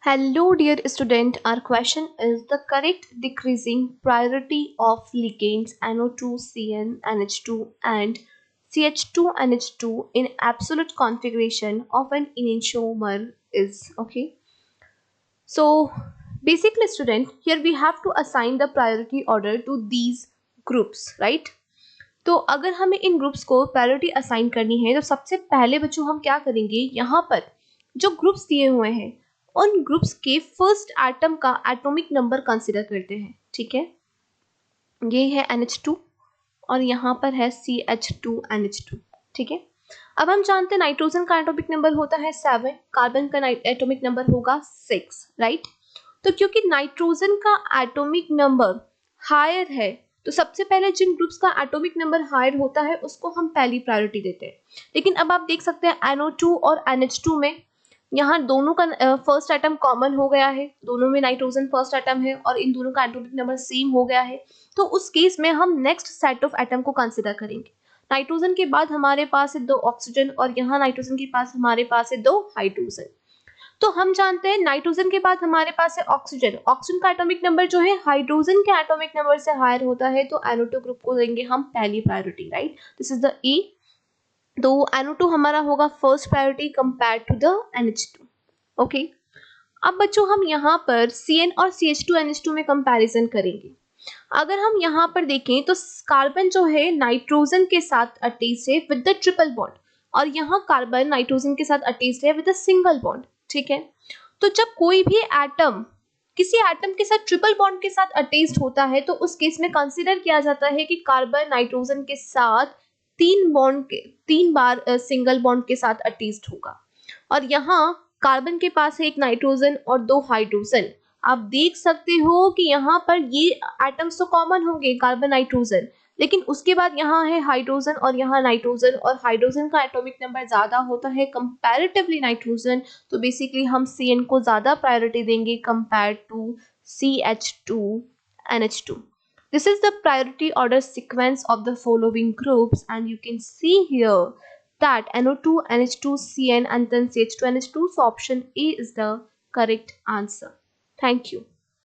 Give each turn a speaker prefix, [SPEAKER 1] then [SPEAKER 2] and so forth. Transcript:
[SPEAKER 1] Hello dear student, our question is the correct decreasing priority of ligands NO2, CnNH2 and CH2NH2 in absolute configuration of an enantiomer is okay. So basically student, here we have to assign the priority order to these groups, right? तो अगर हमें इन groups को priority assign करनी है तो सबसे पहले बच्चों हम क्या करेंगे, यहाँ पर जो ग्रुप्स दिए हुए हैं उन ग्रुप्स के फर्स्ट एटम का एटॉमिक नंबर कंसीडर करते हैं। ठीक है, ये है NH2 और यहाँ पर है CH2NH2। ठीक है, अब हम जानते हैं नाइट्रोजन का एटॉमिक नंबर होता है 7, कार्बन का एटॉमिक नंबर होगा 6, राइट। तो क्योंकि नाइट्रोजन का एटॉमिक नंबर हायर है तो सबसे पहले जिन ग्रुप्स का एटॉमिक नंबर हायर होता है उसको हम पहली प्रायोरिटी देते हैं। लेकिन अब आप देख सकते हैं NO2 और NH2 में यहाँ दोनों का फर्स्ट एटम कॉमन हो गया है, दोनों में नाइट्रोजन फर्स्ट एटम है और इन दोनों का एटॉमिक नंबर सेम हो गया है। तो उस केस में हम नेक्स्ट सेट ऑफ एटम को कंसिडर करेंगे। नाइट्रोजन के बाद हमारे पास है 2 ऑक्सीजन और यहाँ नाइट्रोजन के पास हमारे पास है 2 हाइड्रोजन। तो हम जानते हैं नाइट्रोजन के बाद हमारे पास है ऑक्सीजन। ऑक्सीजन का एटॉमिक नंबर जो है हाइड्रोजन के एटॉमिक नंबर से हायर होता है, तो NO2 ग्रुप को देंगे हम पहली priority, right. This is the E। तो NO2 हमारा होगा first priority compare to the NH2। Okay, अब बच्चों हम यहाँ पर Cn और CH2NH2 में कंपैरिजन करेंगे। अगर हम यहाँ पर देखें तो कार्बन जो है नाइट्रोजन के साथ अटैच्ड है विद द ट्रिपल बॉन्ड और यहाँ कार्बन नाइट्रोजन के साथ अटैच्ड है विद द सिंगल बॉन्ड। ठीक है, तो जब कोई भी एटम किसी एटम के साथ ट्रिपल बॉन्ड के साथ अटैच्ड होता है तो उस केस में कंसीडर किया जाता है कि कार्बन नाइट्रोजन के साथ 3 बार सिंगल बॉन्ड के साथ अटैच्ड होगा और यहाँ कार्बन के पास है एक नाइट्रोजन और 2 हाइड्रोजन। आप देख सकते हो कि यहाँ पर ये एटम्स तो कॉमन होंगे कार्बन नाइट्रोजन, लेकिन उसके बाद यहाँ है हाइड्रोजन और यहाँ नाइट्रोजन और हाइड्रोजन का एटॉमिक नंबर ज़्यादा होता है कंपैरेटिवली नाइट्रोजन। तो बेसिकली हम Cn को ज़्यादा प्रायोरिटी देंगे compare to CH2NH2। This is the priority order sequence of the following groups and you can see here that NO2, NH2, Cn and then CH2NH2. So option A is the correct answer. Thank you.